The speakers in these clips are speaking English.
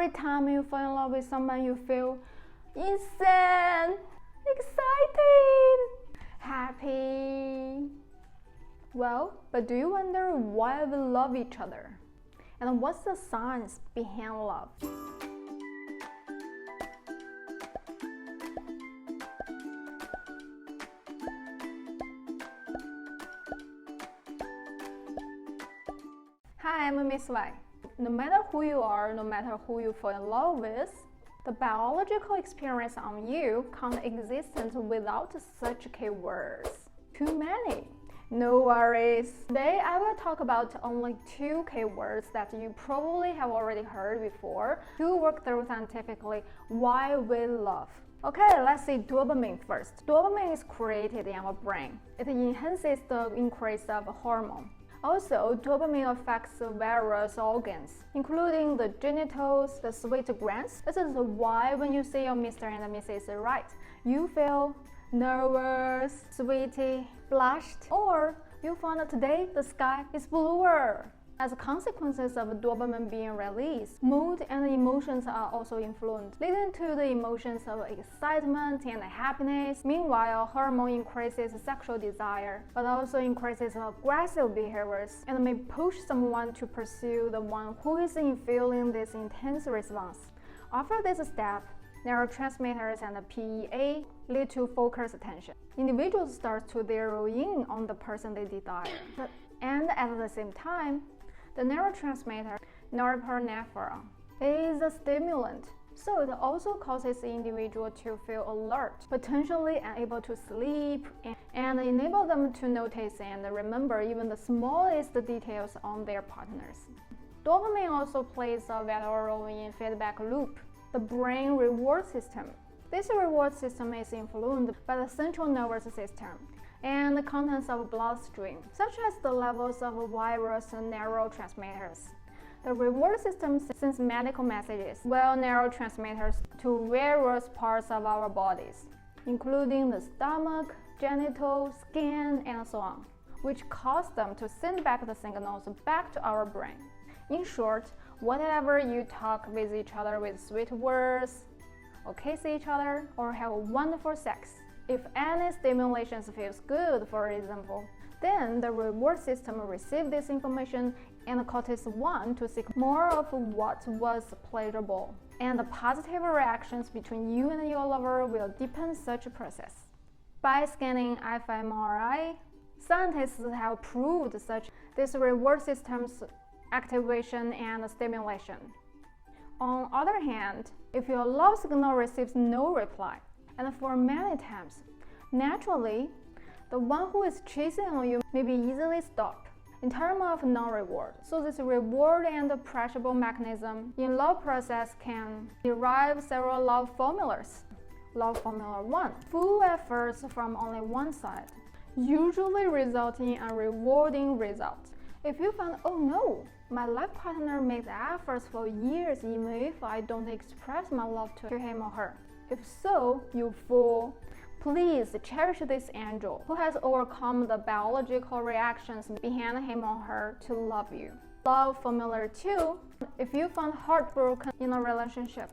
Every time you fall in love with someone, you feel insane, excited, happy. Well, but do you wonder why we love each other? And what's the science behind love? Hi, I'm Miss Y. No matter who you are, no matter who you fall in love with, the biological experience on you can't exist without such keywords. Too many. No worries. Today I will talk about only 2 keywords that you probably have already heard before to work through scientifically why we love. Okay, let's see dopamine first. Dopamine is created in our brain. It enhances the increase of hormone. Also, dopamine affects various organs, including the genitals, the sweat glands. This is why when you see your Mr. and Mrs. Right, you feel nervous, sweaty, blushed, or you found that today the sky is bluer. As consequences of dopamine being released, mood and emotions are also influenced, leading to the emotions of excitement and happiness. Meanwhile, hormone increases sexual desire, but also increases aggressive behaviors and may push someone to pursue the one who is feeling this intense response. After this step, neurotransmitters and the PEA lead to focused attention. Individuals start to zero in on the person they desire, and at the same time, the neurotransmitter norepinephrine is a stimulant, so it also causes the individual to feel alert, potentially unable to sleep, and enable them to notice and remember even the smallest details on their partners. Dopamine also plays a vital role in feedback loop, the brain reward system. This reward system is influenced by the central nervous system and the contents of bloodstream, such as the levels of various neurotransmitters. The reward system sends medical messages, well neurotransmitters, to various parts of our bodies, including the stomach, genitals, skin, and so on, which cause them to send back the signals back to our brain. In short, whatever you talk with each other with sweet words, or kiss each other, or have wonderful sex, if any stimulation feels good, for example, then the reward system receives this information and causes one to seek more of what was pleasurable. And the positive reactions between you and your lover will deepen such a process. By scanning fMRI, scientists have proved this reward system's activation and stimulation. On the other hand, if your love signal receives no reply, and for many times, naturally, the one who is chasing on you may be easily stopped in terms of non-reward. So this reward and appreciable mechanism in love process can derive several love formulas. Love formula 1: full efforts from only one side, usually resulting in a rewarding result. If you find, oh no, my life partner makes efforts for years even if I don't express my love to him or her. If so, you fool, please cherish this angel who has overcome the biological reactions behind him or her to love you. Love formula 2: if you found heartbroken in a relationship,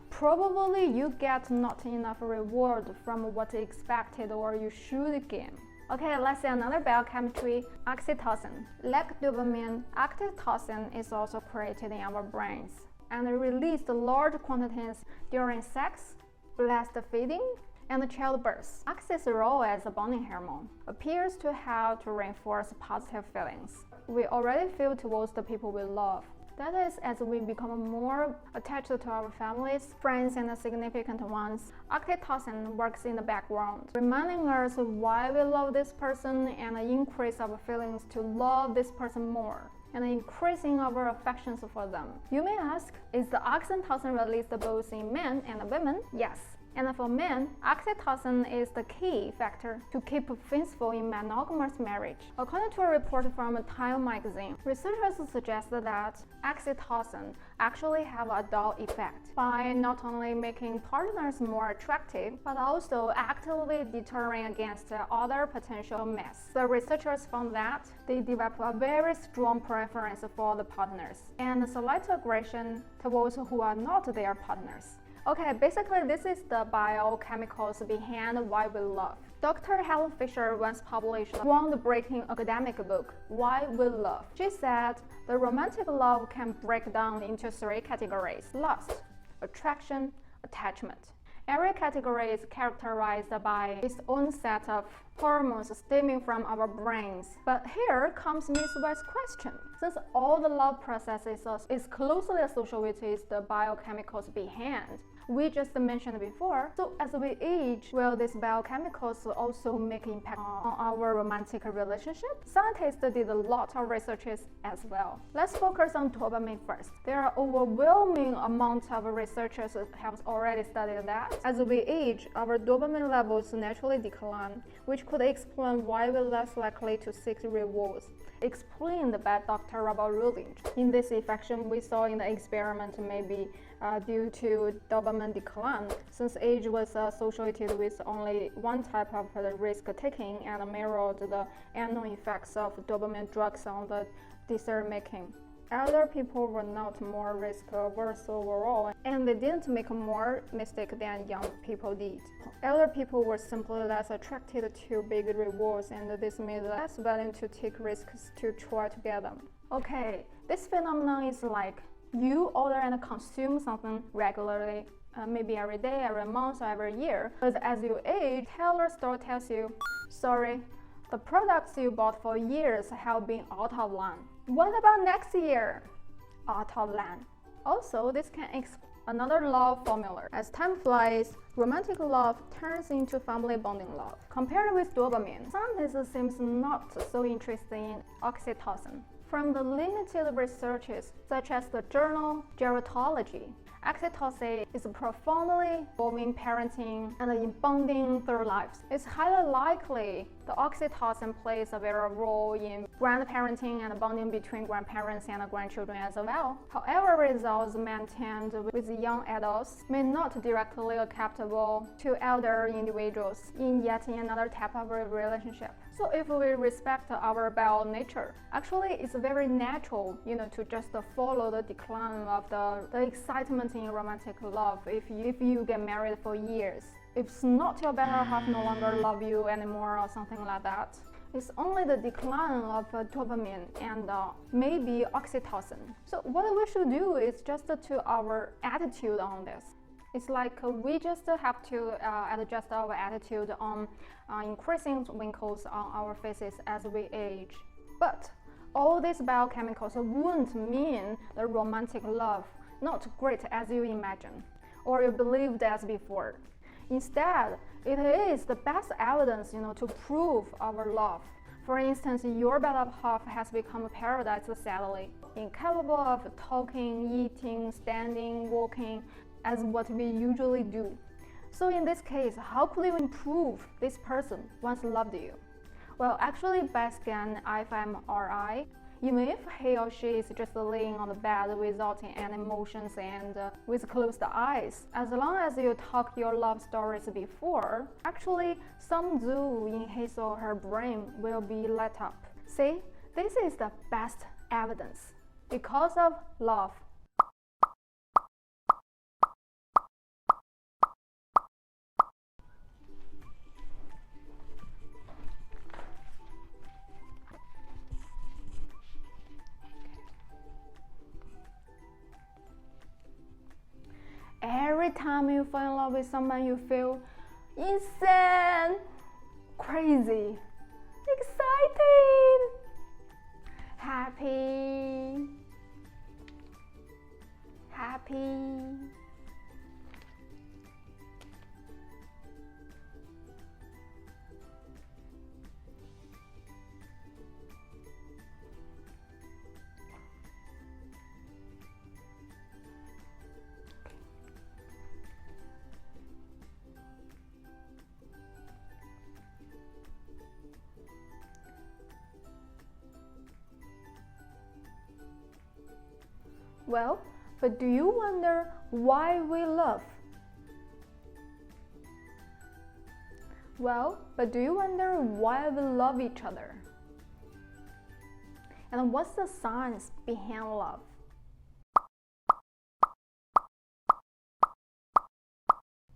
probably you get not enough reward from what you expected or you should gain. Okay, let's see another biochemistry, oxytocin. Like dopamine, oxytocin is also created in our brains and released large quantities during sex, breastfeeding, and childbirth. Oxy's role as a bonding hormone appears to help to reinforce positive feelings we already feel towards the people we love. That is, as we become more attached to our families, friends, and significant ones, oxytocin works in the background, reminding us why we love this person and increase our feelings to love this person more, and increasing our affections for them. You may ask, is the oxytocin released both in men and women? Yes, And for men, oxytocin is the key factor to keep peaceful in monogamous marriage. According to a report from Time magazine, researchers suggested that oxytocin actually have a dual effect by not only making partners more attractive, but also actively deterring against other potential mates. The researchers found that they develop a very strong preference for the partners and a slight aggression towards who are not their partners. Okay, basically this is the biochemicals behind why we love. Dr. Helen Fisher once published a groundbreaking academic book, Why We Love. She said the romantic love can break down into 3 categories: lust, attraction, attachment. Every category is characterized by its own set of hormones stemming from our brains. But here comes Ms. White's question. Since all the love processes is closely associated with the biochemicals behind, we just mentioned before, so as we age, will these biochemicals also make impact on our romantic relationship? Scientists did a lot of researches as well. Let's focus on dopamine first. There are overwhelming amount of researchers have already studied that. As we age, our dopamine levels naturally decline, which could explain why we're less likely to seek rewards. Explained by Dr. Robert Rulin. In this effect we saw in the experiment may be due to dopamine decline, since age was associated with only one type of risk taking and mirrored the annual effects of dopamine drugs on the decision making. Elder people were not more risk averse overall, and they didn't make more mistakes than young people did. Elder people were simply less attracted to big rewards, and this made them less willing to take risks to try to get them. Okay, this phenomenon is like you order and consume something regularly, maybe every day, every month, or every year. But as you age, retailer store tells you, sorry, the products you bought for years have been out of line. What about next year? Out of line. Also, this can explain another love formula. As time flies, romantic love turns into family bonding love. Compared with dopamine, scientists seems not so interested in oxytocin. From the limited researches, such as the journal Gerontology, oxytocin is profoundly involved in parenting and in bonding their lives. It's highly likely the oxytocin plays a very role in grandparenting and bonding between grandparents and grandchildren as well. However, results maintained with young adults may not directly applicable to elder individuals in yet another type of relationship. So if we respect our bio nature, actually it's very natural, to just follow the decline of the excitement in romantic love if you get married for years. If not your better half no longer love you anymore or something like that, it's only the decline of dopamine and maybe oxytocin. So what we should do is just to our attitude on this. It's like we just have to adjust our attitude on increasing wrinkles on our faces as we age. But all these biochemicals wouldn't mean the romantic love not great as you imagine or you believed as before. Instead, it is the best evidence, to prove our love. For instance, your better half has become paralyzed sadly, incapable of talking, eating, standing, walking, as what we usually do. So in this case, how could you improve this person once loved you? Well, actually by scan fMRI, even if he or she is just laying on the bed without any emotions and with closed eyes, as long as you talk your love stories before, actually some zoo in his or her brain will be lit up. See, this is the best evidence. Because of love. Every time you fall in love with someone, you feel insane, crazy, excited, happy. Well, but do you wonder why we love? Well, but do you wonder why we love each other? And what's the science behind love?